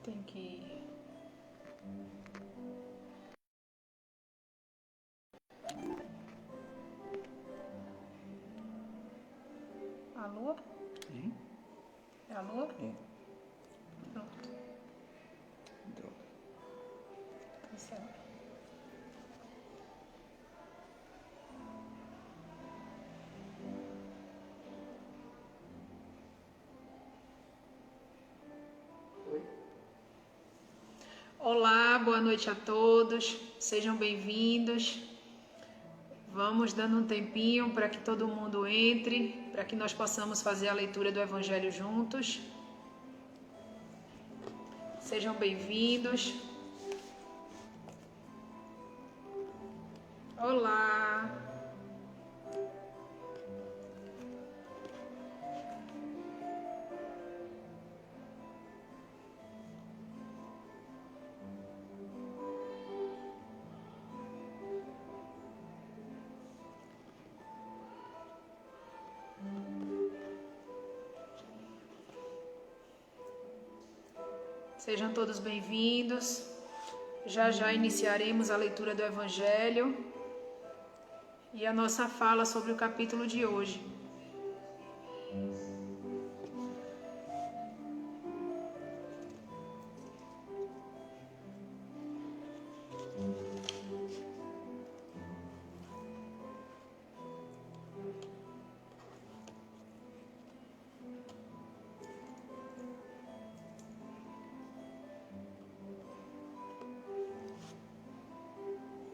Tem que... Alô? Sim? É alô? É. Pronto. Droga. Tá certo. Olá, boa noite a todos. Sejam bem-vindos. Vamos dando um tempinho para que todo mundo entre, para que nós possamos fazer a leitura do Evangelho juntos. Sejam bem-vindos. Olá. Sejam todos bem-vindos. Já já iniciaremos a leitura do Evangelho e a nossa fala sobre o capítulo de hoje.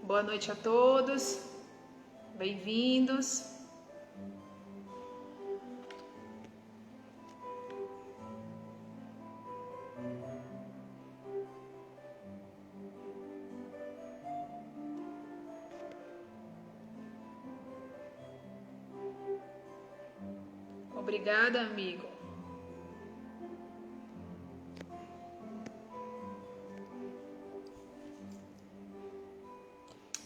Boa noite a todos, bem-vindos. Obrigada, amigo.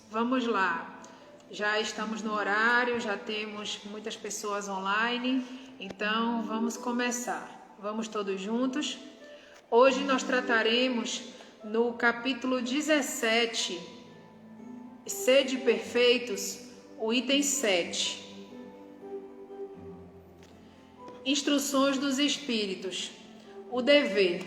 Vamos lá, já estamos no horário, já temos muitas pessoas online, então vamos começar. Vamos todos juntos. Hoje nós trataremos no capítulo 17, Sede Perfeitos, o item 7. Instruções dos Espíritos. O dever.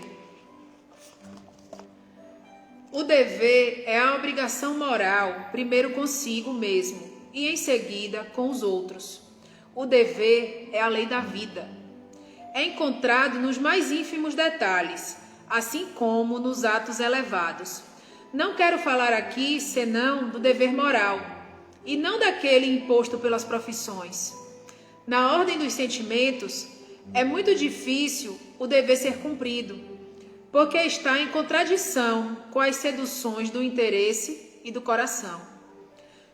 O dever é a obrigação moral, primeiro consigo mesmo e em seguida com os outros. O dever é a lei da vida. É encontrado nos mais ínfimos detalhes, assim como nos atos elevados. Não quero falar aqui senão do dever moral, e não daquele imposto pelas profissões. Na ordem dos sentimentos, é muito difícil o dever ser cumprido, porque está em contradição com as seduções do interesse e do coração.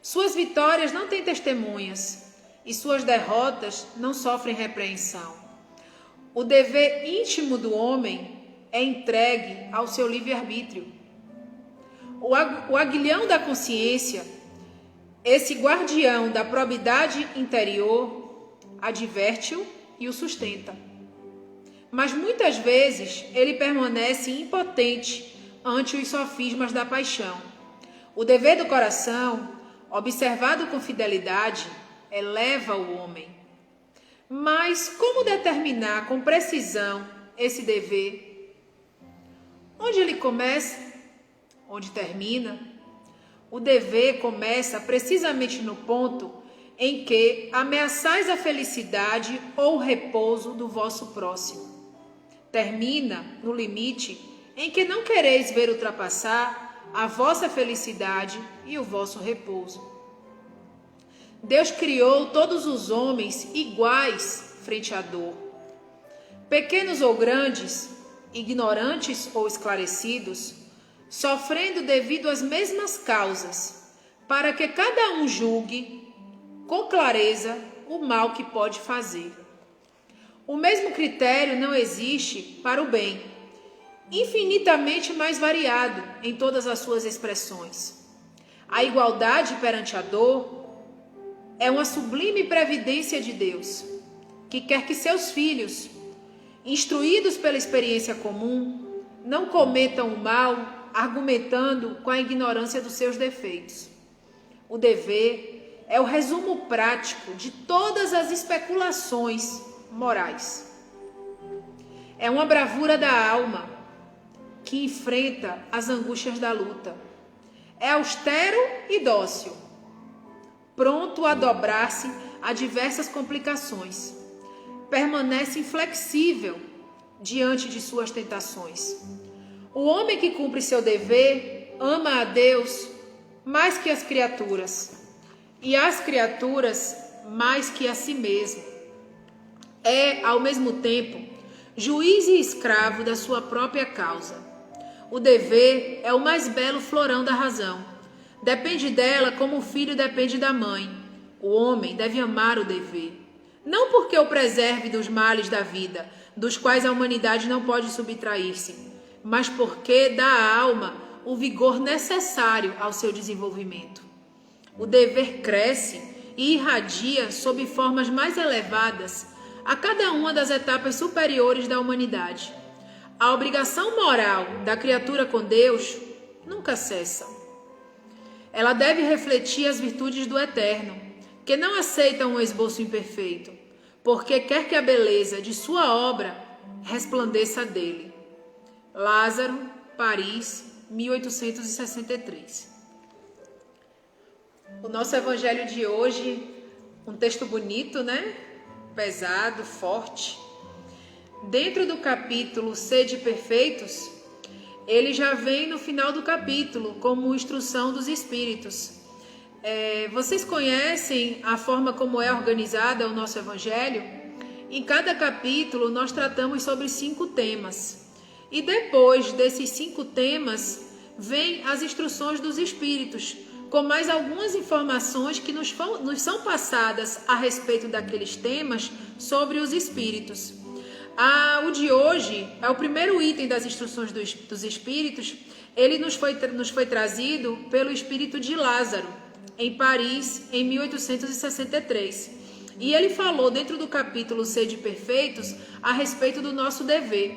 Suas vitórias não têm testemunhas, e suas derrotas não sofrem repreensão. O dever íntimo do homem é entregue ao seu livre-arbítrio. O aguilhão da consciência, esse guardião da probidade interior, adverte-o e o sustenta. Mas muitas vezes ele permanece impotente ante os sofismas da paixão. O dever do coração, observado com fidelidade, eleva o homem. Mas como determinar com precisão esse dever? Onde ele começa? Onde termina? O dever começa precisamente no ponto em que ameaçais a felicidade ou o repouso do vosso próximo. Termina no limite em que não quereis ver ultrapassar a vossa felicidade e o vosso repouso. Deus criou todos os homens iguais frente à dor. Pequenos ou grandes, ignorantes ou esclarecidos, sofrendo devido às mesmas causas, para que cada um julgue com clareza o mal que pode fazer. O mesmo critério não existe para o bem, infinitamente mais variado em todas as suas expressões. A igualdade perante a dor é uma sublime previdência de Deus, que quer que seus filhos, instruídos pela experiência comum, Não cometam o mal argumentando com a ignorância dos seus defeitos. O dever é o resumo prático de todas as especulações morais. É uma bravura da alma que enfrenta as angústias da luta. É austero e dócil, pronto a dobrar-se a diversas complicações. Permanece inflexível diante de suas tentações. O homem que cumpre seu dever ama a Deus mais que as criaturas, e as criaturas mais que a si mesmo. É, ao mesmo tempo, juiz e escravo da sua própria causa. O dever é o mais belo florão da razão. Depende dela como o filho depende da mãe. O homem deve amar o dever, não porque o preserve dos males da vida, dos quais a humanidade não pode subtrair-se, mas porque dá à alma o vigor necessário ao seu desenvolvimento. O dever cresce e irradia sob formas mais elevadas a cada uma das etapas superiores da humanidade. A obrigação moral da criatura com Deus nunca cessa. Ela deve refletir as virtudes do Eterno, que não aceita um esboço imperfeito, porque quer que a beleza de sua obra resplandeça dele. Lázaro, Paris, 1863. O nosso evangelho de hoje, um texto bonito, né? Pesado, forte. Dentro do capítulo Sede Perfeitos, ele já vem no final do capítulo como instrução dos Espíritos. Vocês conhecem a forma como é organizada o nosso evangelho? Em cada capítulo nós tratamos sobre 5 temas. E depois desses 5 temas, vem as instruções dos Espíritos, com mais algumas informações que nos são passadas a respeito daqueles temas sobre os Espíritos. O de hoje é o primeiro item das instruções dos Espíritos. Ele nos foi trazido pelo Espírito de Lázaro, em Paris, em 1863. E ele falou dentro do capítulo Sede Perfeitos a respeito do nosso dever.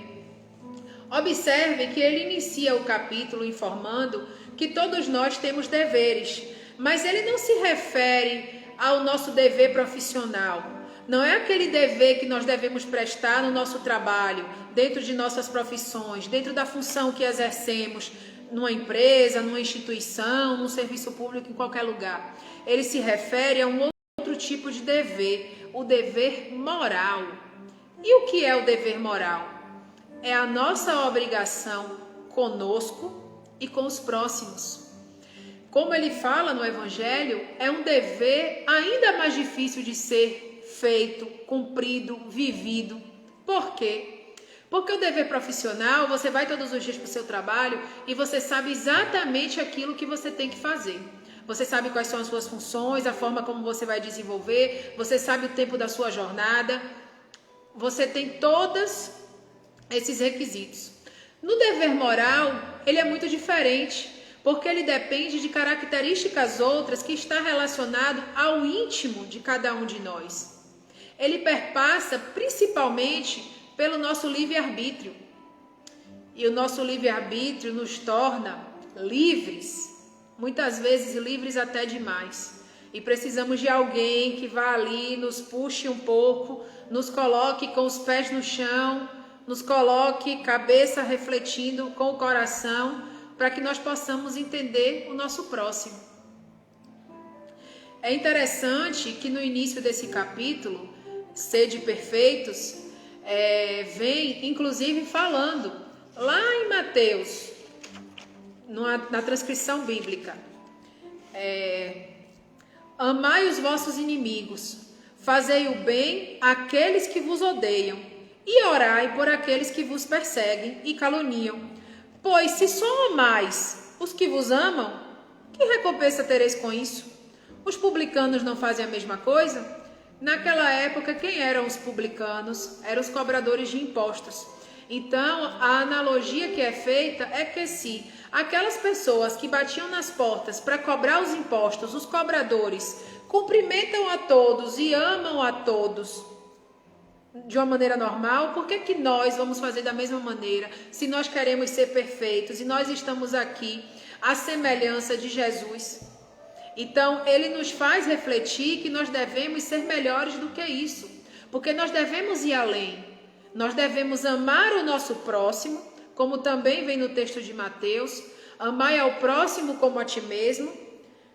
Observe que ele inicia o capítulo informando que todos nós temos deveres, mas ele não se refere ao nosso dever profissional. Não é aquele dever que nós devemos prestar no nosso trabalho, dentro de nossas profissões, dentro da função que exercemos, numa empresa, numa instituição, num serviço público, em qualquer lugar. Ele se refere a um outro tipo de dever, o dever moral. E o que é o dever moral? É a nossa obrigação conosco e com os próximos. Como ele fala no Evangelho, é um dever ainda mais difícil de ser feito, cumprido, vivido. Por quê? Porque o dever profissional, você vai todos os dias para o seu trabalho e você sabe exatamente aquilo que você tem que fazer. Você sabe quais são as suas funções, a forma como você vai desenvolver, você sabe o tempo da sua jornada. Você tem todos esses requisitos. No dever moral, ele é muito diferente, porque ele depende de características outras que está relacionado ao íntimo de cada um de nós. Ele perpassa principalmente pelo nosso livre-arbítrio. E o nosso livre-arbítrio nos torna livres, muitas vezes livres até demais. E precisamos de alguém que vá ali, nos puxe um pouco, nos coloque com os pés no chão, nos coloque cabeça refletindo com o coração, para que nós possamos entender o nosso próximo. É interessante que no início desse capítulo, Sede Perfeitos, vem inclusive falando, lá em Mateus, na transcrição bíblica, amai os vossos inimigos, fazei o bem àqueles que vos odeiam, e orai por aqueles que vos perseguem e caluniam. Pois se só amais os que vos amam, que recompensa tereis com isso? Os publicanos não fazem a mesma coisa? Naquela época, quem eram os publicanos? Eram os cobradores de impostos. Então, a analogia que é feita é que se aquelas pessoas que batiam nas portas para cobrar os impostos, os cobradores, cumprimentam a todos e amam a todos, de uma maneira normal, por que que nós vamos fazer da mesma maneira? Se nós queremos ser perfeitos e nós estamos aqui à semelhança de Jesus. Então, ele nos faz refletir que nós devemos ser melhores do que isso, porque nós devemos ir além. Nós devemos amar o nosso próximo, como também vem no texto de Mateus, amar ao próximo como a ti mesmo,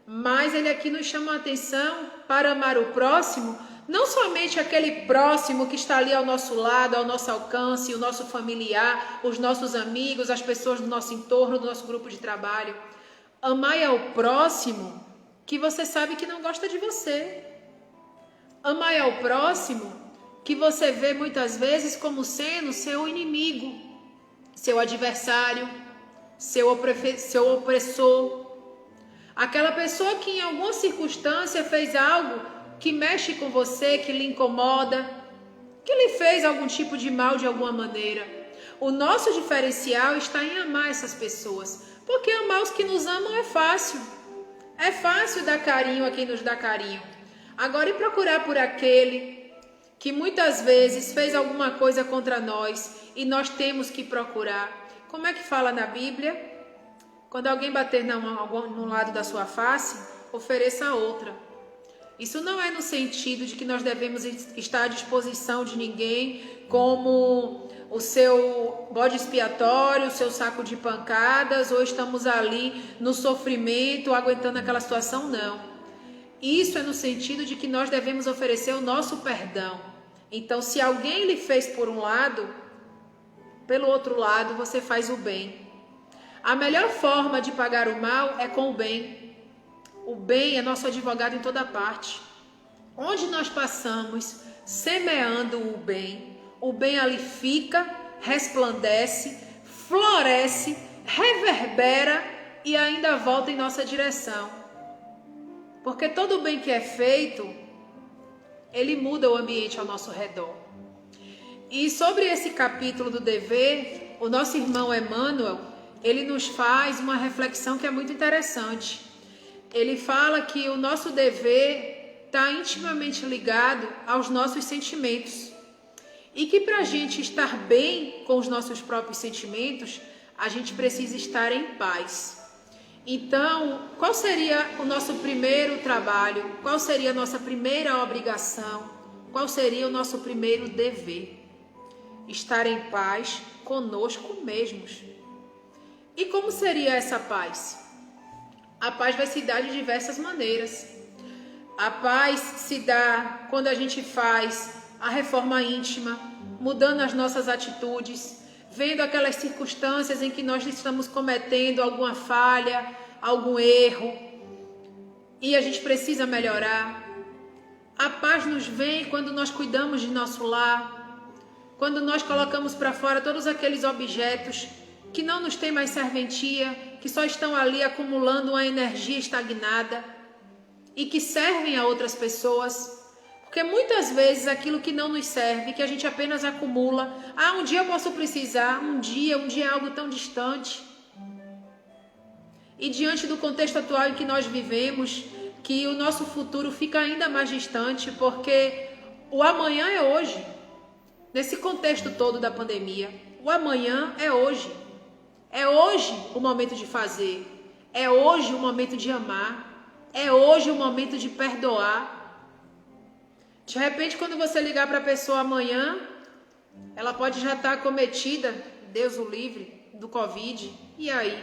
mas ele aqui nos chama a atenção para amar o próximo, não somente aquele próximo que está ali ao nosso lado, ao nosso alcance, o nosso familiar, os nossos amigos, as pessoas do nosso entorno, do nosso grupo de trabalho. Amar ao próximo que você sabe que não gosta de você. Amar ao próximo que você vê muitas vezes como sendo seu inimigo, seu adversário, seu opressor. Aquela pessoa que em alguma circunstância fez algo que mexe com você, que lhe incomoda, que lhe fez algum tipo de mal de alguma maneira. O nosso diferencial está em amar essas pessoas, porque amar os que nos amam é fácil. É fácil dar carinho a quem nos dá carinho. Agora, e procurar por aquele que muitas vezes fez alguma coisa contra nós e nós temos que procurar. Como é que fala na Bíblia? Quando alguém bater no lado da sua face, ofereça a outra. Isso não é no sentido de que nós devemos estar à disposição de ninguém como o seu bode expiatório, o seu saco de pancadas, ou estamos ali no sofrimento, aguentando aquela situação, não. Isso é no sentido de que nós devemos oferecer o nosso perdão. Então, se alguém lhe fez por um lado, pelo outro lado você faz o bem. A melhor forma de pagar o mal é com o bem. O bem é nosso advogado em toda parte. Onde nós passamos semeando o bem ali fica, resplandece, floresce, reverbera e ainda volta em nossa direção. Porque todo o bem que é feito, ele muda o ambiente ao nosso redor. E sobre esse capítulo do dever, o nosso irmão Emmanuel, ele nos faz uma reflexão que é muito interessante. Ele fala que o nosso dever está intimamente ligado aos nossos sentimentos. E que para a gente estar bem com os nossos próprios sentimentos, a gente precisa estar em paz. Então, qual seria o nosso primeiro trabalho? Qual seria a nossa primeira obrigação? Qual seria o nosso primeiro dever? Estar em paz conosco mesmos. E como seria essa paz? A paz vai se dar de diversas maneiras. A paz se dá quando a gente faz a reforma íntima, mudando as nossas atitudes, vendo aquelas circunstâncias em que nós estamos cometendo alguma falha, algum erro, e a gente precisa melhorar. A paz nos vem quando nós cuidamos de nosso lar, quando nós colocamos para fora todos aqueles objetos que não nos têm mais serventia, que só estão ali acumulando uma energia estagnada e que servem a outras pessoas. Porque muitas vezes aquilo que não nos serve, que a gente apenas acumula, um dia eu posso precisar, um dia é algo tão distante. E diante do contexto atual em que nós vivemos, que o nosso futuro fica ainda mais distante, porque o amanhã é hoje. Nesse contexto todo da pandemia, o amanhã é hoje. É hoje o momento de fazer, é hoje o momento de amar, é hoje o momento de perdoar. De repente, quando você ligar para a pessoa amanhã, ela pode já estar acometida, Deus o livre, do Covid. E aí?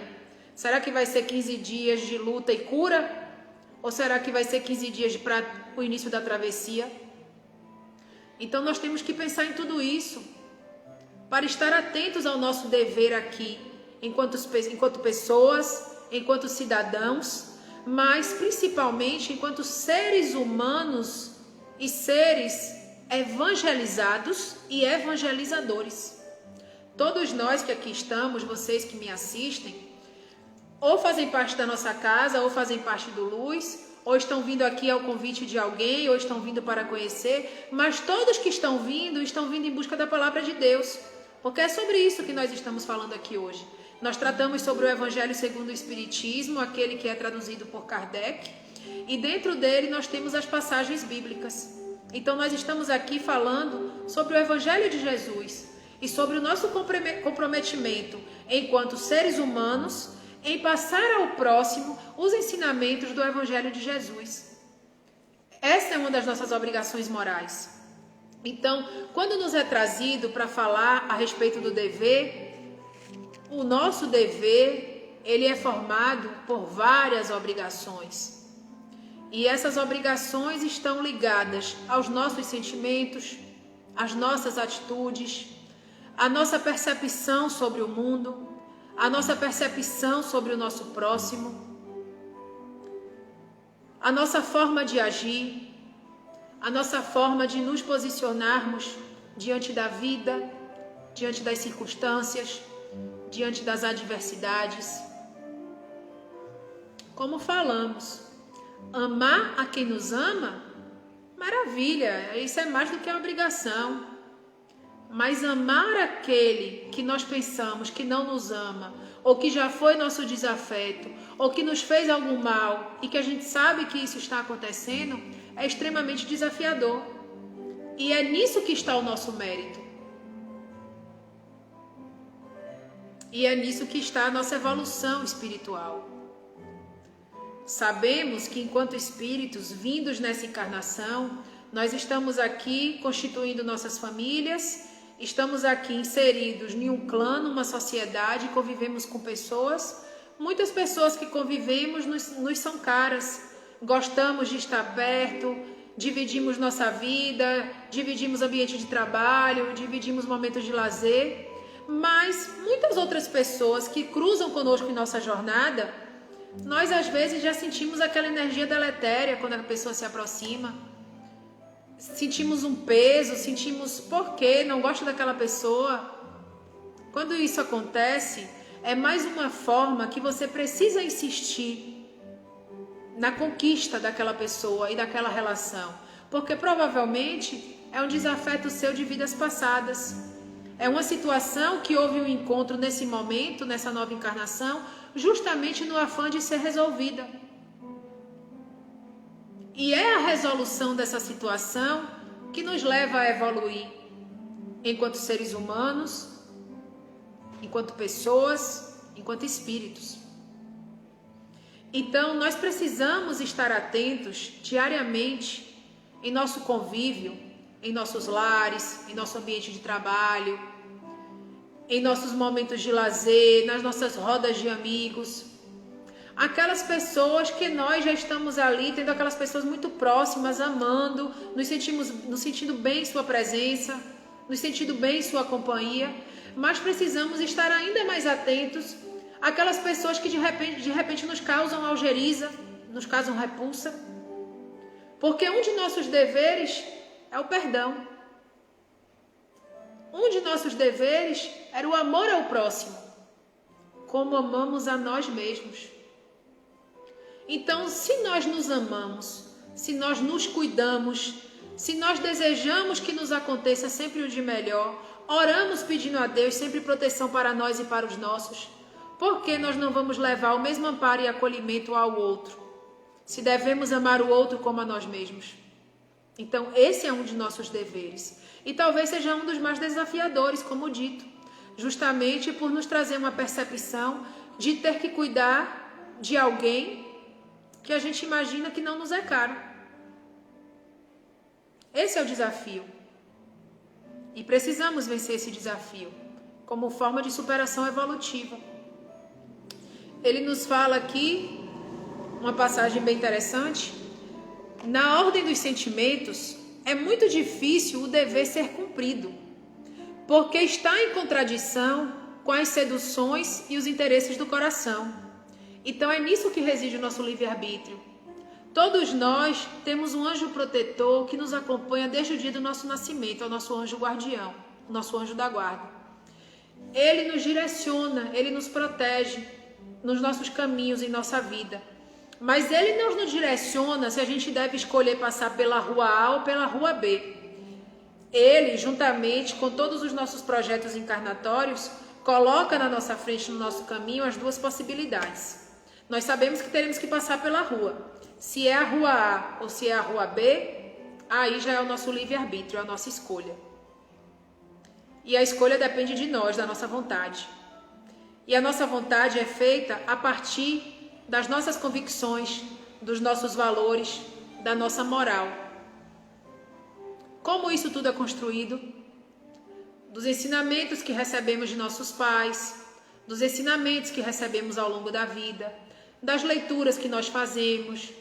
Será que vai ser 15 dias de luta e cura? Ou será que vai ser 15 dias para o início da travessia? Então nós temos que pensar em tudo isso, para estar atentos ao nosso dever aqui, enquanto pessoas, enquanto cidadãos, mas principalmente enquanto seres humanos e seres evangelizados e evangelizadores. Todos nós que aqui estamos, vocês que me assistem, ou fazem parte da nossa casa, ou fazem parte do Luz, ou estão vindo aqui ao convite de alguém, ou estão vindo para conhecer, mas todos que estão vindo em busca da palavra de Deus, porque é sobre isso que nós estamos falando aqui hoje. Nós tratamos sobre o Evangelho segundo o Espiritismo, aquele que é traduzido por Kardec, e dentro dele nós temos as passagens bíblicas. Então nós estamos aqui falando sobre o Evangelho de Jesus e sobre o nosso comprometimento enquanto seres humanos em passar ao próximo os ensinamentos do Evangelho de Jesus. Essa é uma das nossas obrigações morais. Então, quando nos é trazido para falar a respeito do dever, o nosso dever, ele é formado por várias obrigações. E essas obrigações estão ligadas aos nossos sentimentos, às nossas atitudes, à nossa percepção sobre o mundo, à nossa percepção sobre o nosso próximo, à nossa forma de agir, à nossa forma de nos posicionarmos diante da vida, diante das circunstâncias, diante das adversidades. Como falamos, amar a quem nos ama, maravilha, isso é mais do que a obrigação. Mas amar aquele que nós pensamos que não nos ama, ou que já foi nosso desafeto, ou que nos fez algum mal, e que a gente sabe que isso está acontecendo, é extremamente desafiador. E é nisso que está o nosso mérito. E é nisso que está a nossa evolução espiritual. Sabemos que enquanto espíritos vindos nessa encarnação, nós estamos aqui constituindo nossas famílias, estamos aqui inseridos em um clã, numa sociedade, convivemos com pessoas. Muitas pessoas que convivemos nos são caras, gostamos de estar perto, dividimos nossa vida, dividimos ambiente de trabalho, dividimos momentos de lazer, mas muitas outras pessoas que cruzam conosco em nossa jornada, nós às vezes já sentimos aquela energia deletéria quando a pessoa se aproxima. Sentimos um peso, sentimos por que não gosto daquela pessoa. Quando isso acontece, é mais uma forma que você precisa insistir na conquista daquela pessoa e daquela relação, porque provavelmente é um desafeto seu de vidas passadas. É uma situação que houve um encontro nesse momento, nessa nova encarnação, justamente no afã de ser resolvida. E é a resolução dessa situação que nos leva a evoluir enquanto seres humanos, enquanto pessoas, enquanto espíritos. Então, nós precisamos estar atentos diariamente em nosso convívio, em nossos lares, em nosso ambiente de trabalho, em nossos momentos de lazer, nas nossas rodas de amigos. Aquelas pessoas que nós já estamos ali, tendo aquelas pessoas muito próximas, amando, nos sentindo bem em sua presença, nos sentindo bem em sua companhia, mas precisamos estar ainda mais atentos àquelas pessoas que de repente nos causam algeriza, nos causam repulsa, porque um de nossos deveres é o perdão. Um de nossos deveres era o amor ao próximo, como amamos a nós mesmos. Então, se nós nos amamos, se nós nos cuidamos, se nós desejamos que nos aconteça sempre o de melhor, oramos pedindo a Deus sempre proteção para nós e para os nossos, por que nós não vamos levar o mesmo amparo e acolhimento ao outro, se devemos amar o outro como a nós mesmos? Então, esse é um de nossos deveres. E talvez seja um dos mais desafiadores, como dito, justamente por nos trazer uma percepção de ter que cuidar de alguém que a gente imagina que não nos é caro. Esse é o desafio. E precisamos vencer esse desafio como forma de superação evolutiva. Ele nos fala aqui uma passagem bem interessante. Na ordem dos sentimentos, é muito difícil o dever ser cumprido, porque está em contradição com as seduções e os interesses do coração. Então é nisso que reside o nosso livre-arbítrio. Todos nós temos um anjo protetor que nos acompanha desde o dia do nosso nascimento, é o nosso anjo guardião, o nosso anjo da guarda. Ele nos direciona, ele nos protege nos nossos caminhos, em nossa vida. Mas ele não nos direciona se a gente deve escolher passar pela rua A ou pela rua B. Ele, juntamente com todos os nossos projetos encarnatórios, coloca na nossa frente, no nosso caminho, as duas possibilidades. Nós sabemos que teremos que passar pela rua. Se é a rua A ou se é a rua B, aí já é o nosso livre-arbítrio, é a nossa escolha. E a escolha depende de nós, da nossa vontade. E a nossa vontade é feita a partir das nossas convicções, dos nossos valores, da nossa moral. Como isso tudo é construído? Dos ensinamentos que recebemos de nossos pais, dos ensinamentos que recebemos ao longo da vida, das leituras que nós fazemos,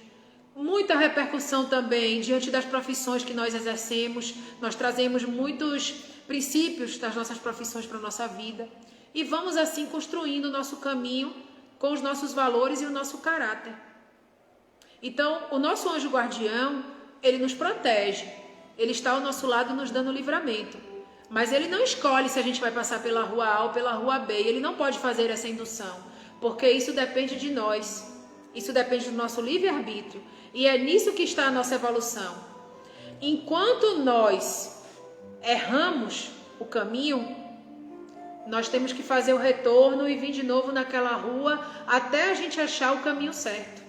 muita repercussão também diante das profissões que nós exercemos. Nós trazemos muitos princípios das nossas profissões para a nossa vida e vamos assim construindo o nosso caminho com os nossos valores e o nosso caráter. Então, o nosso anjo guardião, ele nos protege, ele está ao nosso lado nos dando livramento, mas ele não escolhe se a gente vai passar pela rua A ou pela rua B, ele não pode fazer essa indução, porque isso depende de nós, isso depende do nosso livre-arbítrio, e é nisso que está a nossa evolução. Enquanto nós erramos o caminho, nós temos que fazer o retorno e vir de novo naquela rua até a gente achar o caminho certo.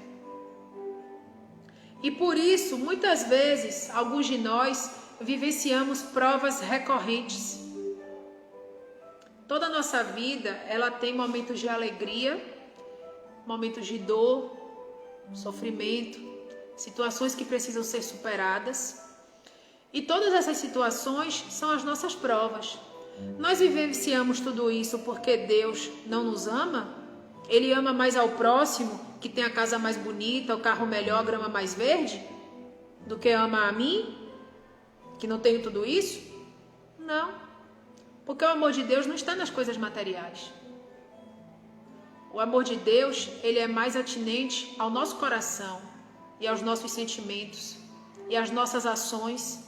E por isso, muitas vezes, alguns de nós vivenciamos provas recorrentes. Toda a nossa vida, ela tem momentos de alegria, momentos de dor, sofrimento, situações que precisam ser superadas. E todas essas situações são as nossas provas. Nós vivenciamos tudo isso porque Deus não nos ama? Ele ama mais ao próximo, que tem a casa mais bonita, o carro melhor, a grama mais verde, do que ama a mim, que não tenho tudo isso? Não. Porque o amor de Deus não está nas coisas materiais. O amor de Deus, ele é mais atinente ao nosso coração e aos nossos sentimentos e às nossas ações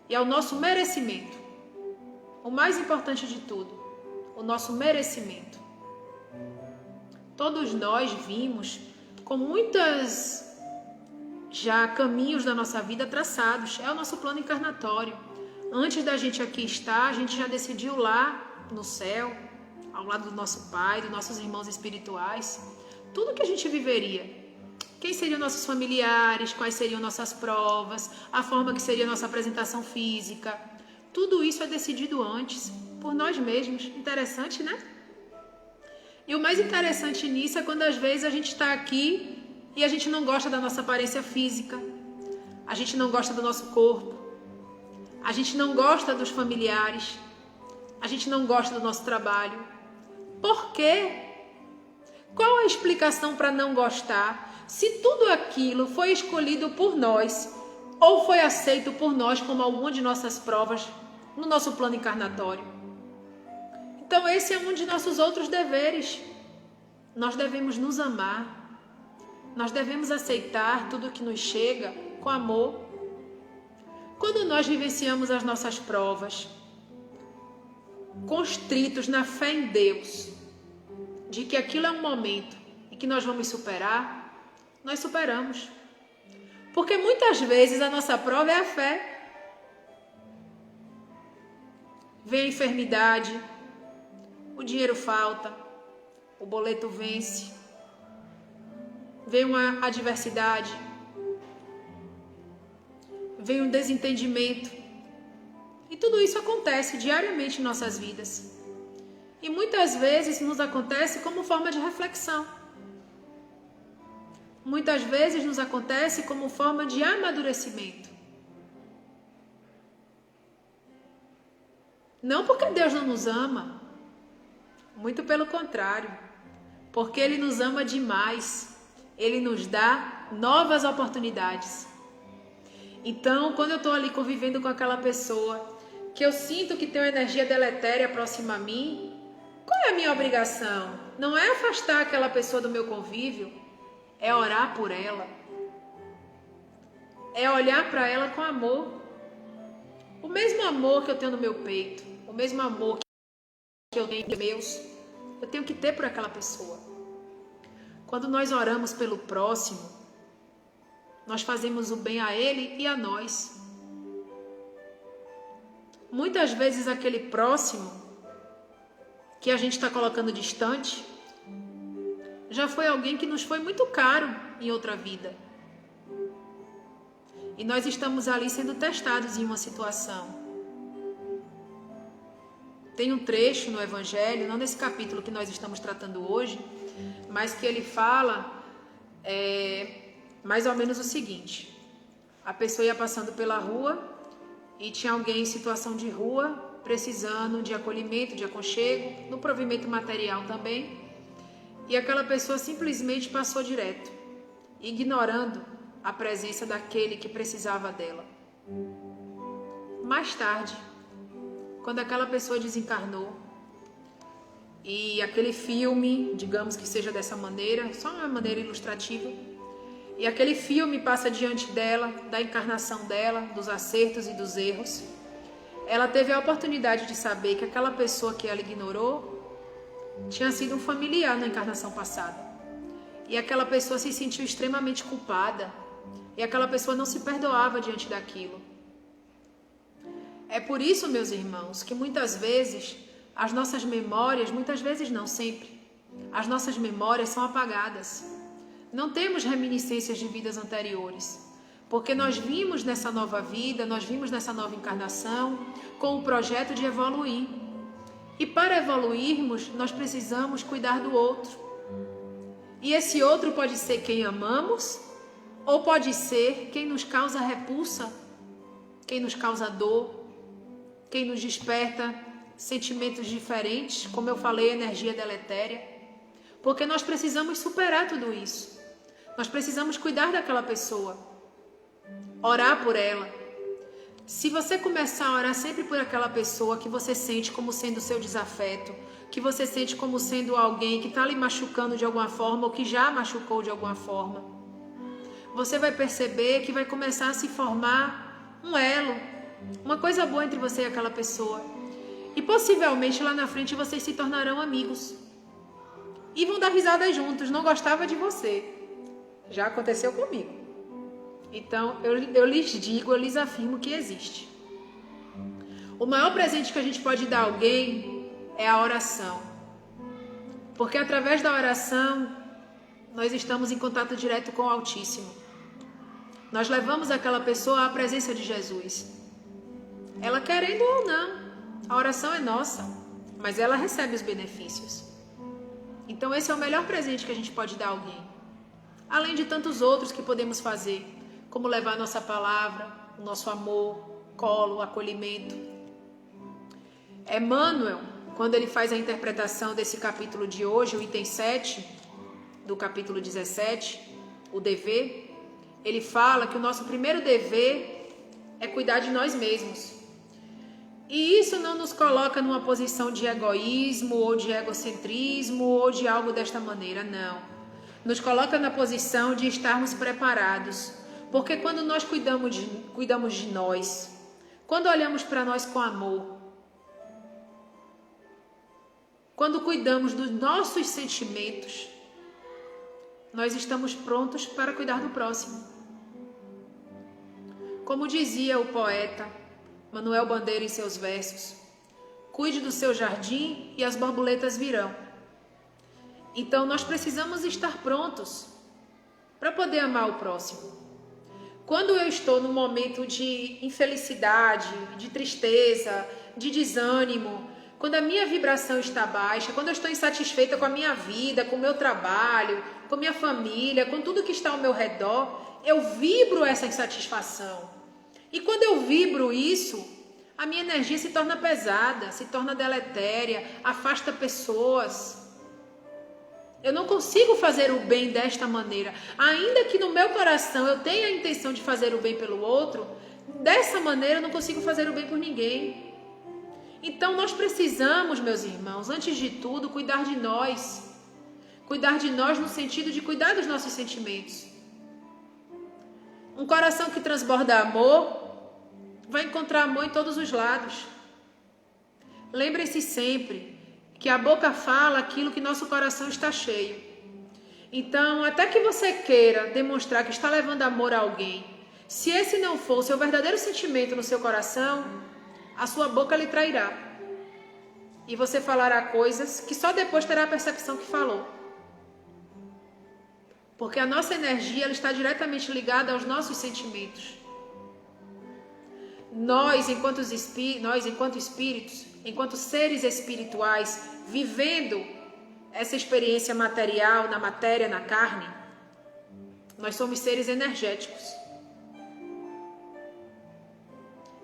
e ao nosso merecimento. O mais importante de tudo, o nosso merecimento. Todos nós vimos com muitas já caminhos da nossa vida traçados. É o nosso plano encarnatório. Antes da gente aqui estar, a gente já decidiu lá no céu, ao lado do nosso Pai, dos nossos irmãos espirituais, tudo que a gente viveria. Quem seriam nossos familiares, quais seriam nossas provas, a forma que seria a nossa apresentação física. Tudo isso é decidido antes, por nós mesmos. Interessante, né? E o mais interessante nisso é quando às vezes a gente está aqui e a gente não gosta da nossa aparência física, a gente não gosta do nosso corpo, a gente não gosta dos familiares, a gente não gosta do nosso trabalho. Por quê? Qual a explicação para não gostar? Se tudo aquilo foi escolhido por nós ou foi aceito por nós como alguma de nossas provas no nosso plano encarnatório. Então esse é um de nossos outros deveres. Nós devemos nos amar. Nós devemos aceitar tudo que nos chega com amor. Quando nós vivenciamos as nossas provas, constritos na fé em Deus, de que aquilo é um momento e que nós vamos superar, nós superamos. Porque muitas vezes a nossa prova é a fé. Vem a enfermidade, o dinheiro falta, o boleto vence, vem uma adversidade, vem um desentendimento. E tudo isso acontece diariamente em nossas vidas. E muitas vezes nos acontece como forma de reflexão. Muitas vezes nos acontece como forma de amadurecimento. Não porque Deus não nos ama, muito pelo contrário, porque Ele nos ama demais, Ele nos dá novas oportunidades. Então, quando eu estou ali convivendo com aquela pessoa, que eu sinto que tem uma energia deletéria próxima a mim, qual é a minha obrigação? Não é afastar aquela pessoa do meu convívio, é orar por ela, é olhar para ela com amor. O mesmo amor que eu tenho no meu peito, o mesmo amor que eu tenho meus, eu tenho que ter por aquela pessoa. Quando nós oramos pelo próximo, nós fazemos o bem a ele e a nós. Muitas vezes aquele próximo que a gente está colocando distante, já foi alguém que nos foi muito caro em outra vida. E nós estamos ali sendo testados em uma situação. Tem um trecho no Evangelho, não nesse capítulo que nós estamos tratando hoje, mas que ele fala mais ou menos o seguinte: a pessoa ia passando pela rua e tinha alguém em situação de rua, precisando de acolhimento, de aconchego, no provimento material também, e aquela pessoa simplesmente passou direto, ignorando a presença daquele que precisava dela. Mais tarde, quando aquela pessoa desencarnou, e aquele filme, digamos que seja dessa maneira, só uma maneira ilustrativa, e aquele filme passa diante dela, da encarnação dela, dos acertos e dos erros, ela teve a oportunidade de saber que aquela pessoa que ela ignorou tinha sido um familiar na encarnação passada. E aquela pessoa se sentiu extremamente culpada, e aquela pessoa não se perdoava diante daquilo. É por isso, meus irmãos, que muitas vezes as nossas memórias, muitas vezes não, sempre, as nossas memórias são apagadas. Não temos reminiscências de vidas anteriores, porque nós vimos nessa nova vida, nós vimos nessa nova encarnação com o projeto de evoluir. E para evoluirmos, nós precisamos cuidar do outro. E esse outro pode ser quem amamos, ou pode ser quem nos causa repulsa, quem nos causa dor, quem nos desperta sentimentos diferentes, como eu falei, energia deletéria. Porque nós precisamos superar tudo isso. Nós precisamos cuidar daquela pessoa, orar por ela. Se você começar a orar sempre por aquela pessoa que você sente como sendo seu desafeto, que você sente como sendo alguém que está lhe machucando de alguma forma ou que já machucou de alguma forma, você vai perceber que vai começar a se formar um elo, uma coisa boa entre você e aquela pessoa. E possivelmente lá na frente vocês se tornarão amigos. E vão dar risada juntos. Não gostava de você. Já aconteceu comigo. Então, eu lhes digo, eu lhes afirmo que existe. O maior presente que a gente pode dar a alguém é a oração. Porque através da oração, nós estamos em contato direto com o Altíssimo. Nós levamos aquela pessoa à presença de Jesus. Ela querendo ou não, a oração é nossa, mas ela recebe os benefícios. Então esse é o melhor presente que a gente pode dar a alguém. Além de tantos outros que podemos fazer, como levar a nossa palavra, o nosso amor, colo, acolhimento. Emmanuel, quando ele faz a interpretação desse capítulo de hoje, o item 7 do capítulo 17, o dever, ele fala que o nosso primeiro dever é cuidar de nós mesmos. E isso não nos coloca numa posição de egoísmo ou de egocentrismo ou de algo desta maneira, não. Nos coloca na posição de estarmos preparados. Porque quando nós cuidamos de nós, quando olhamos para nós com amor, quando cuidamos dos nossos sentimentos, nós estamos prontos para cuidar do próximo. Como dizia o poeta Manuel Bandeira em seus versos, cuide do seu jardim e as borboletas virão. Então nós precisamos estar prontos para poder amar o próximo. Quando eu estou num momento de infelicidade, de tristeza, de desânimo, quando a minha vibração está baixa, quando eu estou insatisfeita com a minha vida, com o meu trabalho, com minha família, com tudo que está ao meu redor, eu vibro essa insatisfação. E quando eu vibro isso, a minha energia se torna pesada, se torna deletéria, afasta pessoas. Eu não consigo fazer o bem desta maneira. Ainda que no meu coração eu tenha a intenção de fazer o bem pelo outro, dessa maneira eu não consigo fazer o bem por ninguém. Então nós precisamos, meus irmãos, antes de tudo, cuidar de nós. Cuidar de nós no sentido de cuidar dos nossos sentimentos. Um coração que transborda amor vai encontrar amor em todos os lados. Lembrem-se sempre que a boca fala aquilo que nosso coração está cheio. Então, até que você queira demonstrar que está levando amor a alguém, se esse não for o seu verdadeiro sentimento no seu coração, a sua boca lhe trairá. E você falará coisas que só depois terá a percepção que falou. Porque a nossa energia ela está diretamente ligada aos nossos sentimentos. Nós, enquanto espíritos, enquanto seres espirituais, vivendo essa experiência material, na matéria, na carne, nós somos seres energéticos.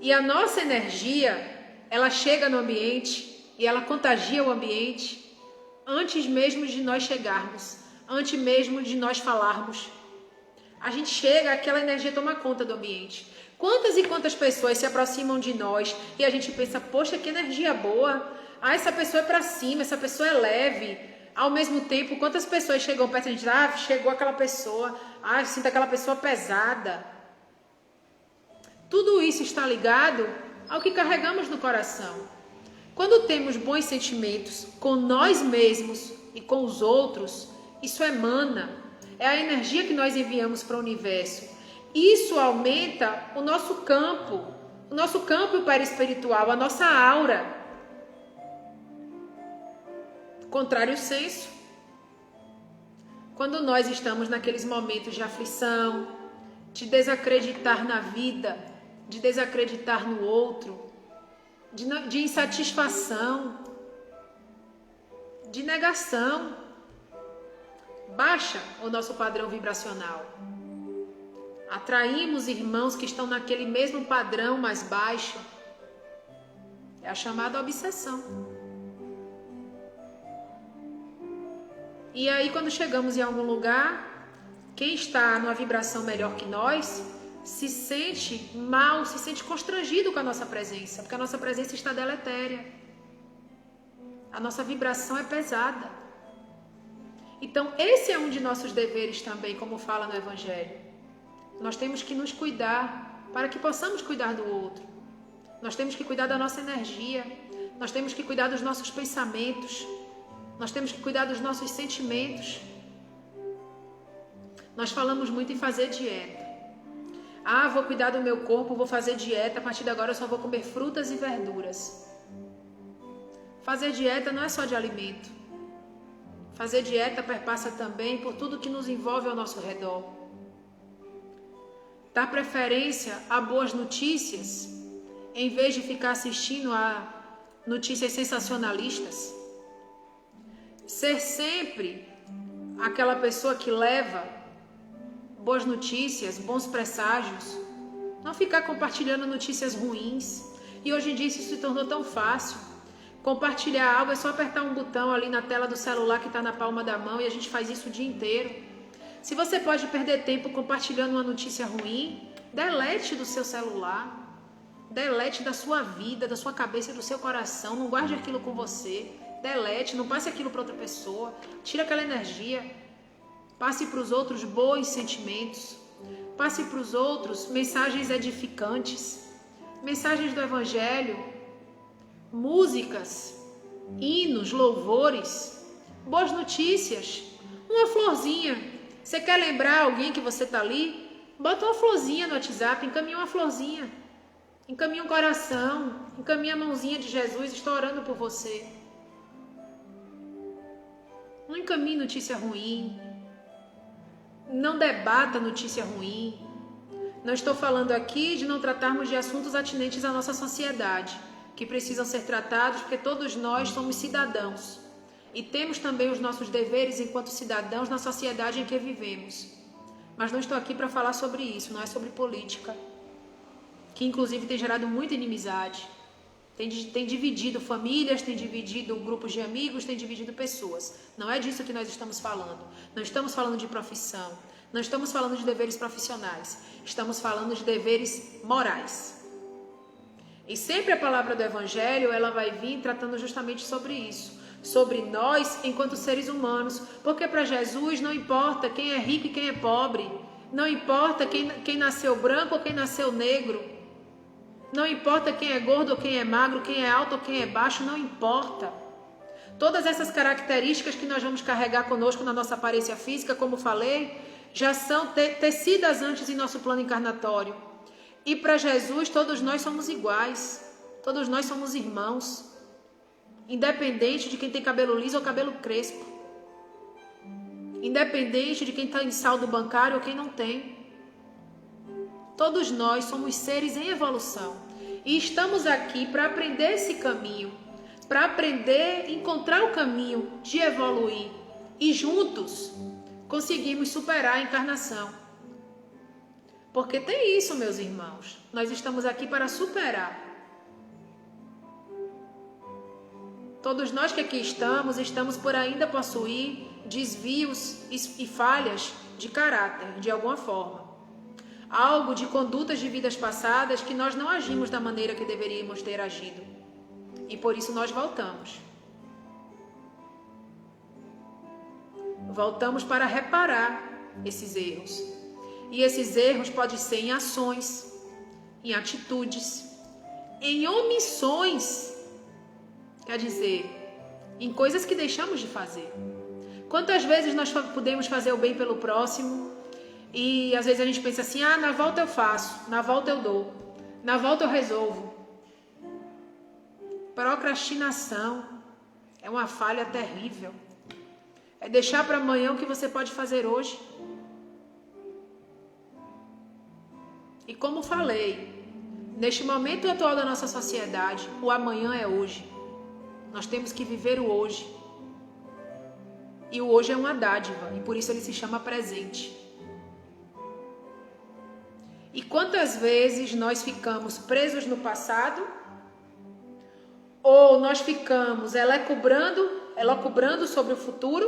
E a nossa energia, ela chega no ambiente e ela contagia o ambiente antes mesmo de nós chegarmos, antes mesmo de nós falarmos. A gente chega, aquela energia toma conta do ambiente. Quantas e quantas pessoas se aproximam de nós e a gente pensa, poxa, que energia boa. Ah, essa pessoa é pra cima, essa pessoa é leve. Ao mesmo tempo, quantas pessoas chegam perto de gente, ah, chegou aquela pessoa, ah, sinto aquela pessoa pesada. Tudo isso está ligado ao que carregamos no coração. Quando temos bons sentimentos com nós mesmos e com os outros, isso emana, é a energia que nós enviamos para o universo. Isso aumenta o nosso campo perispiritual, a nossa aura. Contrário senso. Quando nós estamos naqueles momentos de aflição, de desacreditar na vida, de desacreditar no outro, de insatisfação, de negação, baixa o nosso padrão vibracional. Atraímos irmãos que estão naquele mesmo padrão mais baixo. É a chamada obsessão. E aí, quando chegamos em algum lugar, quem está numa vibração melhor que nós se sente mal, se sente constrangido com a nossa presença, porque a nossa presença está deletéria. A nossa vibração é pesada. Então, esse é um de nossos deveres também, como fala no Evangelho. Nós temos que nos cuidar para que possamos cuidar do outro. Nós temos que cuidar da nossa energia. Nós temos que cuidar dos nossos pensamentos. Nós temos que cuidar dos nossos sentimentos. Nós falamos muito em fazer dieta. Ah, vou cuidar do meu corpo, vou fazer dieta. A partir de agora eu só vou comer frutas e verduras. Fazer dieta não é só de alimento. Fazer dieta perpassa também por tudo que nos envolve ao nosso redor. Dar preferência a boas notícias, em vez de ficar assistindo a notícias sensacionalistas. Ser sempre aquela pessoa que leva boas notícias, bons presságios. Não ficar compartilhando notícias ruins. E hoje em dia isso se tornou tão fácil. Compartilhar algo é só apertar um botão ali na tela do celular que está na palma da mão e a gente faz isso o dia inteiro. Se você pode perder tempo compartilhando uma notícia ruim, delete do seu celular, delete da sua vida, da sua cabeça e do seu coração, não guarde aquilo com você, delete, não passe aquilo para outra pessoa, tira aquela energia, passe para os outros bons sentimentos, passe para os outros mensagens edificantes, mensagens do Evangelho, músicas, hinos, louvores, boas notícias, uma florzinha. Você quer lembrar alguém que você está ali? Bota uma florzinha no WhatsApp, encaminha uma florzinha. Encaminha um coração, encaminha a mãozinha de Jesus, estou orando por você. Não encaminhe notícia ruim. Não debata notícia ruim. Não estou falando aqui de não tratarmos de assuntos atinentes à nossa sociedade, que precisam ser tratados porque todos nós somos cidadãos. E temos também os nossos deveres enquanto cidadãos na sociedade em que vivemos. Mas não estou aqui para falar sobre isso, não é sobre política, que inclusive tem gerado muita inimizade, tem dividido famílias, tem dividido grupos de amigos, tem dividido pessoas. Não é disso que nós estamos falando. Não estamos falando de profissão, não estamos falando de deveres profissionais, estamos falando de deveres morais. E sempre a palavra do Evangelho, ela vai vir tratando justamente sobre isso. Sobre nós enquanto seres humanos, porque para Jesus não importa quem é rico e quem é pobre, não importa quem nasceu branco ou quem nasceu negro, não importa quem é gordo ou quem é magro, quem é alto ou quem é baixo, não importa. Todas essas características que nós vamos carregar conosco na nossa aparência física, como falei, já são tecidas antes em nosso plano encarnatório. E para Jesus todos nós somos iguais, todos nós somos irmãos. Independente de quem tem cabelo liso ou cabelo crespo. Independente de quem está em saldo bancário ou quem não tem. Todos nós somos seres em evolução. E estamos aqui para aprender esse caminho. para aprender, encontrar o caminho de evoluir e juntos conseguimos superar a encarnação. Porque tem isso, meus irmãos. Nós estamos aqui para superar. Todos nós que aqui estamos por ainda possuir desvios e falhas de caráter, de alguma forma. Algo de condutas de vidas passadas que nós não agimos da maneira que deveríamos ter agido. E por isso nós voltamos. Voltamos para reparar esses erros. E esses erros podem ser em ações, em atitudes, em omissões. Quer dizer, em coisas que deixamos de fazer. Quantas vezes nós podemos fazer o bem pelo próximo e às vezes a gente pensa assim, na volta eu faço, na volta eu dou, na volta eu resolvo. Procrastinação é uma falha terrível. É deixar para amanhã o que você pode fazer hoje. E como falei, neste momento atual da nossa sociedade, o amanhã é hoje. Nós temos que viver o hoje. E o hoje é uma dádiva, e por isso ele se chama presente. E quantas vezes nós ficamos presos no passado, ou nós ficamos elucubrando sobre o futuro,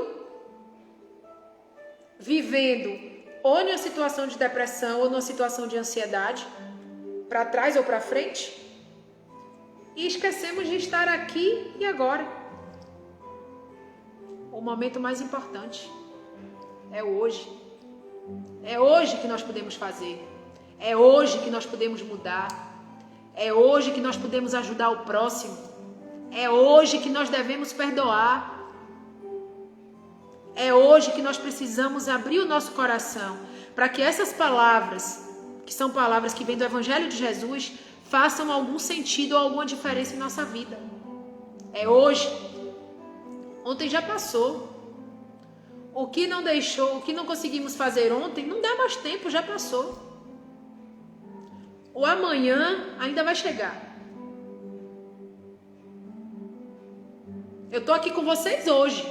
vivendo ou numa situação de depressão ou numa situação de ansiedade, para trás ou para frente, e esquecemos de estar aqui e agora. O momento mais importante é hoje. É hoje que nós podemos fazer. É hoje que nós podemos mudar. É hoje que nós podemos ajudar o próximo. É hoje que nós devemos perdoar. É hoje que nós precisamos abrir o nosso coração para que essas palavras, que são palavras que vêm do Evangelho de Jesus, façam algum sentido ou alguma diferença em nossa vida. É hoje. Ontem já passou. O que não deixou, o que não conseguimos fazer ontem, não dá mais tempo, já passou. O amanhã ainda vai chegar. Eu estou aqui com vocês hoje.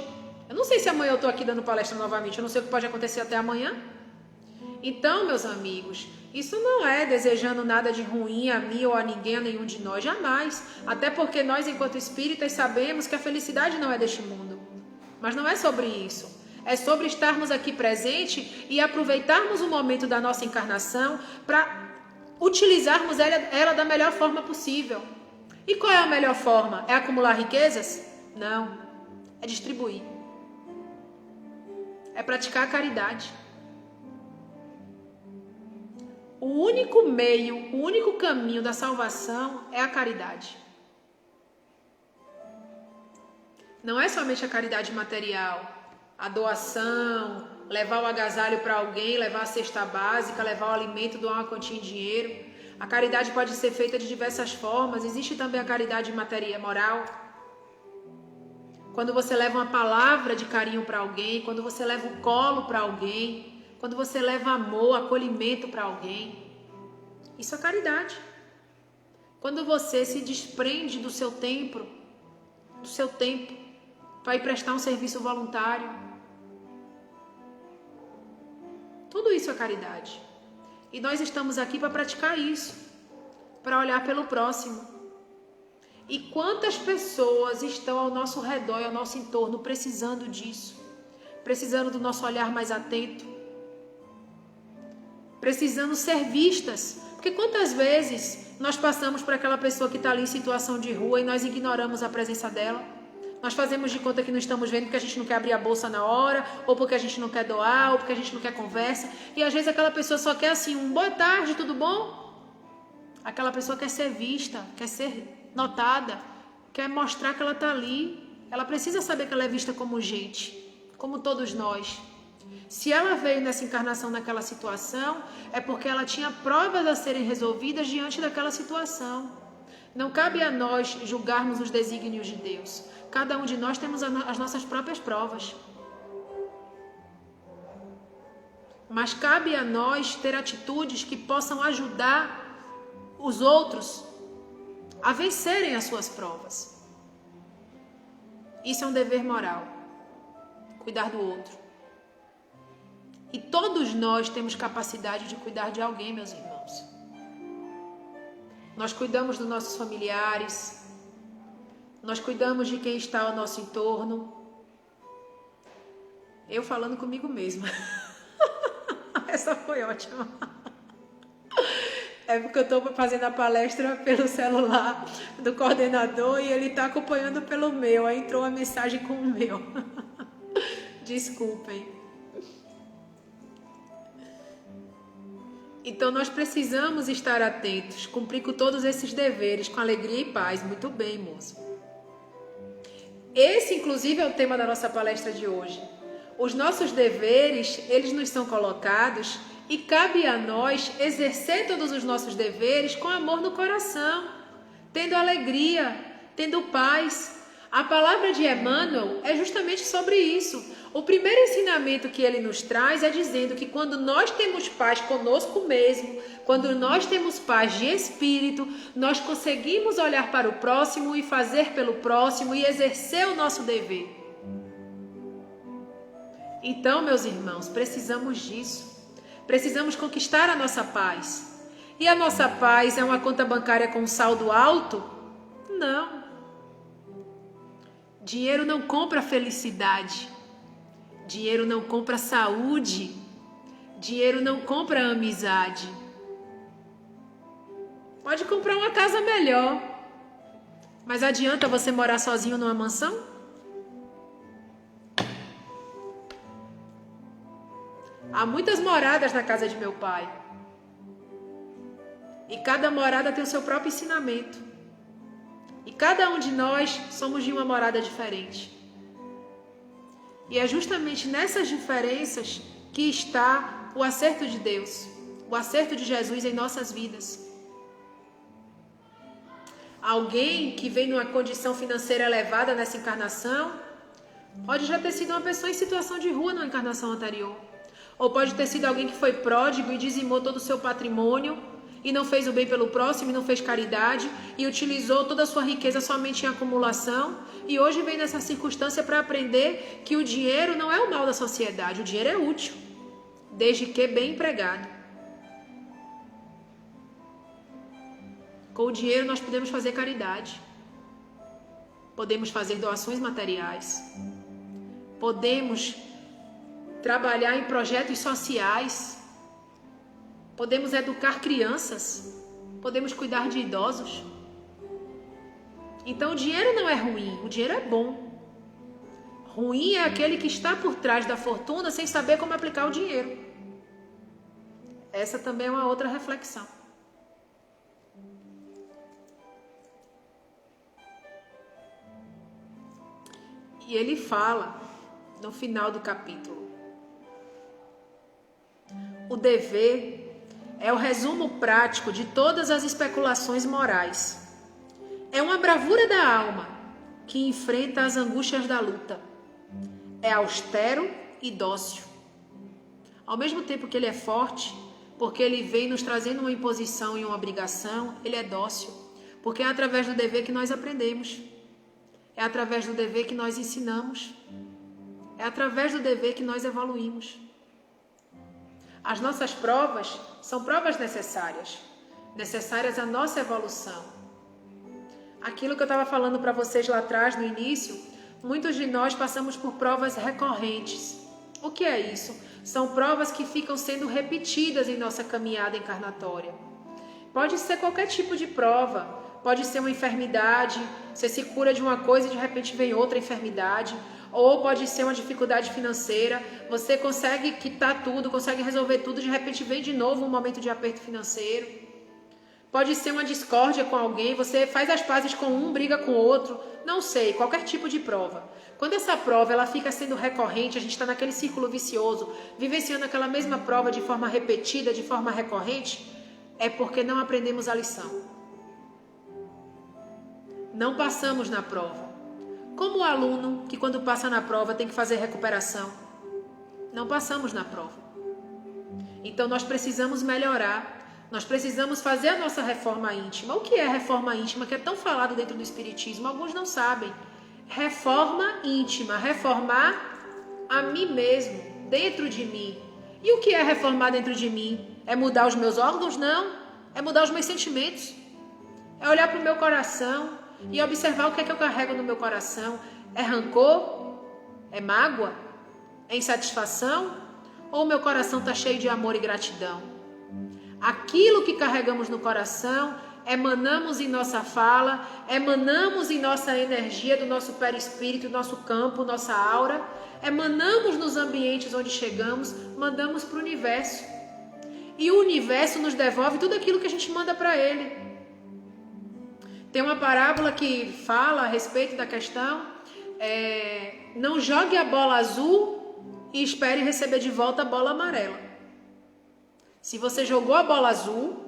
Eu não sei se amanhã eu estou aqui dando palestra novamente. Eu não sei o que pode acontecer até amanhã. Então, meus amigos, isso não é desejando nada de ruim a mim ou a ninguém, a nenhum de nós. Jamais. Até porque nós, enquanto espíritas, sabemos que a felicidade não é deste mundo. Mas não é sobre isso. É sobre estarmos aqui presente e aproveitarmos o momento da nossa encarnação para utilizarmos ela da melhor forma possível. E qual é a melhor forma? É acumular riquezas? Não. É distribuir. É praticar a caridade. O único meio, o único caminho da salvação é a caridade. Não é somente a caridade material, a doação, levar o agasalho para alguém, levar a cesta básica, levar o alimento, doar uma quantia em dinheiro. A caridade pode ser feita de diversas formas. Existe também a caridade moral. Quando você leva uma palavra de carinho para alguém, quando você leva o colo para alguém, quando você leva amor, acolhimento para alguém. Isso é caridade. Quando você se desprende do seu tempo para ir prestar um serviço voluntário. Tudo isso é caridade. E nós estamos aqui para praticar isso, para olhar pelo próximo. E quantas pessoas estão ao nosso redor e ao nosso entorno precisando disso, precisando do nosso olhar mais atento, precisando ser vistas. Porque quantas vezes nós passamos por aquela pessoa que está ali em situação de rua e nós ignoramos a presença dela? Nós fazemos de conta que não estamos vendo porque a gente não quer abrir a bolsa na hora, ou porque a gente não quer doar, ou porque a gente não quer conversa. E às vezes aquela pessoa só quer assim, boa tarde, tudo bom? Aquela pessoa quer ser vista, quer ser notada, quer mostrar que ela está ali. Ela precisa saber que ela é vista como gente, como todos nós. Se ela veio nessa encarnação naquela situação, é porque ela tinha provas a serem resolvidas diante daquela situação. Não cabe a nós julgarmos os desígnios de Deus. Cada um de nós temos as nossas próprias provas. Mas cabe a nós ter atitudes que possam ajudar os outros a vencerem as suas provas. Isso é um dever moral. Cuidar do outro. E todos nós temos capacidade de cuidar de alguém, meus irmãos. Nós cuidamos dos nossos familiares. Nós cuidamos de quem está ao nosso entorno. Eu falando comigo mesma. Essa foi ótima. É porque eu estou fazendo a palestra pelo celular do coordenador e ele está acompanhando pelo meu. Aí entrou a mensagem com o meu. Desculpem. Então nós precisamos estar atentos, cumprir com todos esses deveres, com alegria e paz. Muito bem, moço. Esse, inclusive, é o tema da nossa palestra de hoje. Os nossos deveres, eles nos são colocados e cabe a nós exercer todos os nossos deveres com amor no coração, tendo alegria, tendo paz. A palavra de Emmanuel é justamente sobre isso. O primeiro ensinamento que ele nos traz é dizendo que quando nós temos paz conosco mesmo, quando nós temos paz de espírito, nós conseguimos olhar para o próximo e fazer pelo próximo e exercer o nosso dever. Então, meus irmãos, precisamos disso. Precisamos conquistar a nossa paz. E a nossa paz é uma conta bancária com saldo alto? Não. Dinheiro não compra felicidade. Dinheiro não compra saúde. Dinheiro não compra amizade. Pode comprar uma casa melhor. Mas adianta você morar sozinho numa mansão? Há muitas moradas na casa de meu pai. E cada morada tem o seu próprio ensinamento. E cada um de nós somos de uma morada diferente. E é justamente nessas diferenças que está o acerto de Deus, o acerto de Jesus em nossas vidas. Alguém que vem numa condição financeira elevada nessa encarnação, pode já ter sido uma pessoa em situação de rua na encarnação anterior. Ou pode ter sido alguém que foi pródigo e dizimou todo o seu patrimônio e não fez o bem pelo próximo e não fez caridade e utilizou toda a sua riqueza somente em acumulação e hoje vem nessa circunstância para aprender que o dinheiro não é o mal da sociedade, o dinheiro é útil, desde que bem empregado. Com o dinheiro nós podemos fazer caridade, podemos fazer doações materiais, podemos trabalhar em projetos sociais, podemos educar crianças, podemos cuidar de idosos. Então o dinheiro não é ruim, o dinheiro é bom. Ruim é aquele que está por trás da fortuna sem saber como aplicar o dinheiro. Essa também é uma outra reflexão. E ele fala no final do capítulo: o dever é o resumo prático de todas as especulações morais. É uma bravura da alma que enfrenta as angústias da luta. É austero e dócil. Ao mesmo tempo que ele é forte, porque ele vem nos trazendo uma imposição e uma obrigação, ele é dócil, porque é através do dever que nós aprendemos. É através do dever que nós ensinamos. É através do dever que nós evoluímos. As nossas provas são provas necessárias à nossa evolução. Aquilo que eu estava falando para vocês lá atrás, no início, muitos de nós passamos por provas recorrentes. O que é isso? São provas que ficam sendo repetidas em nossa caminhada encarnatória. Pode ser qualquer tipo de prova, pode ser uma enfermidade, você se cura de uma coisa e de repente vem outra enfermidade. Ou pode ser uma dificuldade financeira, você consegue quitar tudo, consegue resolver tudo, de repente vem de novo um momento de aperto financeiro. Pode ser uma discórdia com alguém, você faz as pazes com um, briga com o outro, não sei, qualquer tipo de prova. Quando essa prova ela fica sendo recorrente, a gente está naquele círculo vicioso, vivenciando aquela mesma prova de forma repetida, de forma recorrente, é porque não aprendemos a lição. Não passamos na prova. Como o aluno que quando passa na prova tem que fazer recuperação. Não passamos na prova. Então nós precisamos melhorar. Nós precisamos fazer a nossa reforma íntima. O que é reforma íntima que é tão falado dentro do Espiritismo? Alguns não sabem. reforma íntima, reformar a mim mesmo, dentro de mim. E o que é reformar dentro de mim? É mudar os meus órgãos? Não. É mudar os meus sentimentos. É olhar para o meu coração e observar o que é que eu carrego no meu coração. É rancor? É mágoa? É insatisfação? Ou o meu coração está cheio de amor e gratidão? Aquilo que carregamos no coração, emanamos em nossa fala, emanamos em nossa energia do nosso perispírito, nosso campo, nossa aura, emanamos nos ambientes onde chegamos, mandamos para o universo. E o universo nos devolve tudo aquilo que a gente manda para ele. Tem uma parábola que fala a respeito da questão, não jogue a bola azul e espere receber de volta a bola amarela. Se você jogou a bola azul,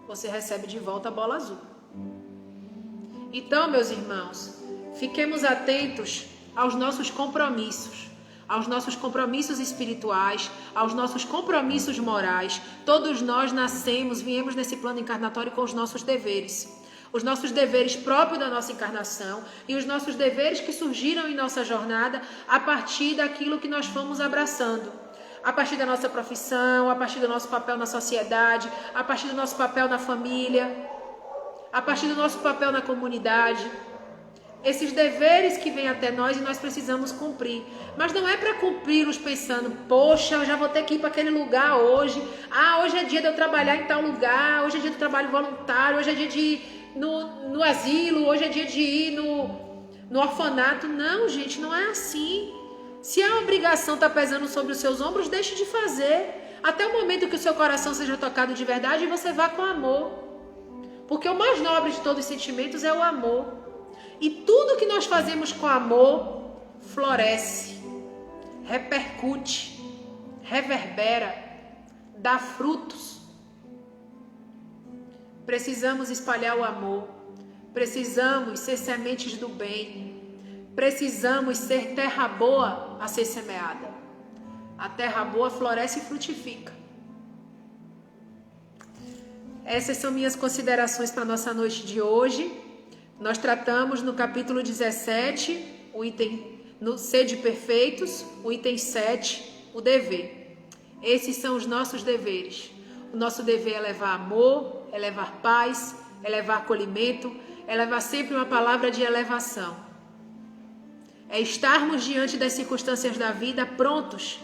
você recebe de volta a bola azul. Então, meus irmãos, fiquemos atentos aos nossos compromissos espirituais, aos nossos compromissos morais. Todos nós nascemos, viemos nesse plano encarnatório com os nossos deveres. Os nossos deveres próprios da nossa encarnação e os nossos deveres que surgiram em nossa jornada a partir daquilo que nós fomos abraçando. A partir da nossa profissão, a partir do nosso papel na sociedade, a partir do nosso papel na família, a partir do nosso papel na comunidade. Esses deveres que vêm até nós e nós precisamos cumprir. Mas não é para cumpri-los pensando, poxa, eu já vou ter que ir para aquele lugar hoje. Hoje é dia de eu trabalhar em tal lugar, hoje é dia do trabalho voluntário, hoje é dia de ir no asilo, hoje é dia de ir no orfanato. Não, gente, não é assim. Se a obrigação está pesando sobre os seus ombros, deixe de fazer. Até o momento que o seu coração seja tocado de verdade e você vá com amor. Porque o mais nobre de todos os sentimentos é o amor. E tudo que nós fazemos com amor floresce, repercute, reverbera, dá frutos. Precisamos espalhar o amor. Precisamos ser sementes do bem. Precisamos ser terra boa a ser semeada. A terra boa floresce e frutifica. Essas são minhas considerações para a nossa noite de hoje. Nós tratamos no capítulo 17, o item no Sede Perfeitos, o item 7, o dever. Esses são os nossos deveres. O nosso dever é levar amor, é levar paz, é levar acolhimento, é levar sempre uma palavra de elevação. É estarmos diante das circunstâncias da vida prontos,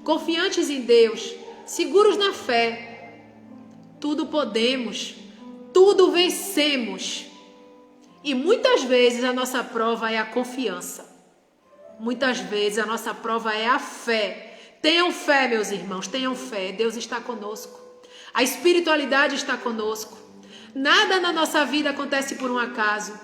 confiantes em Deus, seguros na fé. Tudo podemos, tudo vencemos. E muitas vezes a nossa prova é a confiança. Muitas vezes a nossa prova é a fé. Tenham fé, meus irmãos, tenham fé. Deus está conosco. A espiritualidade está conosco. Nada na nossa vida acontece por um acaso.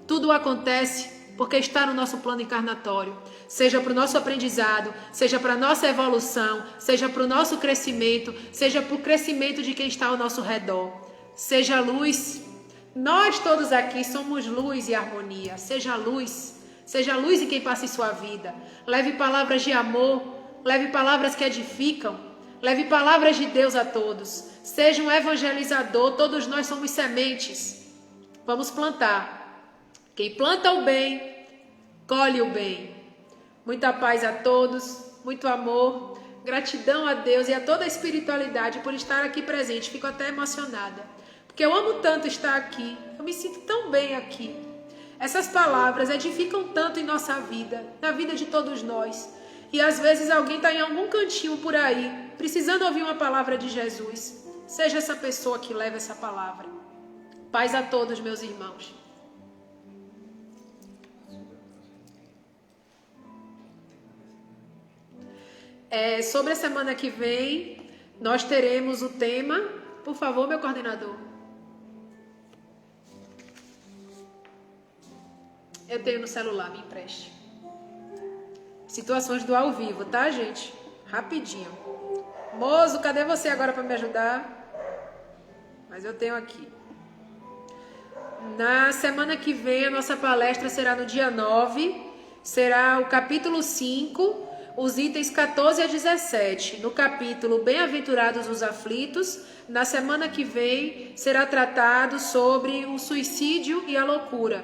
Tudo acontece porque está no nosso plano encarnatório, seja para o nosso aprendizado, seja para a nossa evolução, seja para o nosso crescimento, seja para o crescimento de quem está ao nosso redor. Seja luz, nós todos aqui somos luz e harmonia. Seja luz em quem passa em sua vida. Leve palavras de amor, leve palavras que edificam, leve palavras de Deus a todos. Seja um evangelizador, todos nós somos sementes. Vamos plantar. Quem planta o bem, colhe o bem. Muita paz a todos, muito amor, gratidão a Deus e a toda a espiritualidade por estar aqui presente. Fico até emocionada, porque eu amo tanto estar aqui, eu me sinto tão bem aqui. Essas palavras edificam tanto em nossa vida, na vida de todos nós. E às vezes alguém está em algum cantinho por aí, precisando ouvir uma palavra de Jesus. Seja essa pessoa que leva essa palavra. Paz a todos, meus irmãos. Sobre a semana que vem, nós teremos o tema. Por favor, meu coordenador. Eu tenho no celular, me empreste. Situações do ao vivo, tá, gente? Rapidinho. Mozo, cadê você agora para me ajudar? Mas eu tenho aqui. Na semana que vem, a nossa palestra será no dia 9. Será o capítulo 5, os itens 14 a 17. No capítulo Bem-aventurados os aflitos, na semana que vem, será tratado sobre o suicídio e a loucura.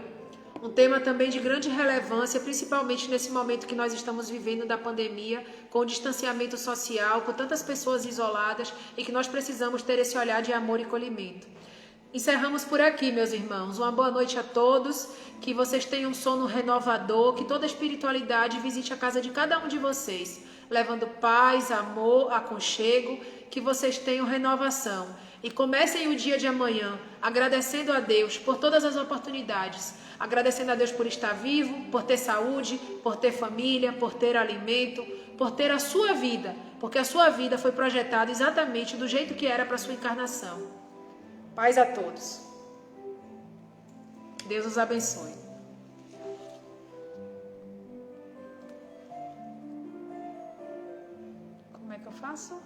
Um tema também de grande relevância, principalmente nesse momento que nós estamos vivendo da pandemia, com o distanciamento social, com tantas pessoas isoladas e que nós precisamos ter esse olhar de amor e colhimento. Encerramos por aqui, meus irmãos. Uma boa noite a todos, que vocês tenham um sono renovador, que toda a espiritualidade visite a casa de cada um de vocês, levando paz, amor, aconchego, que vocês tenham renovação. E comecem o dia de amanhã agradecendo a Deus por todas as oportunidades, agradecendo a Deus por estar vivo, por ter saúde, por ter família, por ter alimento, por ter a sua vida, porque a sua vida foi projetada exatamente do jeito que era para a sua encarnação. Paz a todos. Deus os abençoe. Como é que eu faço?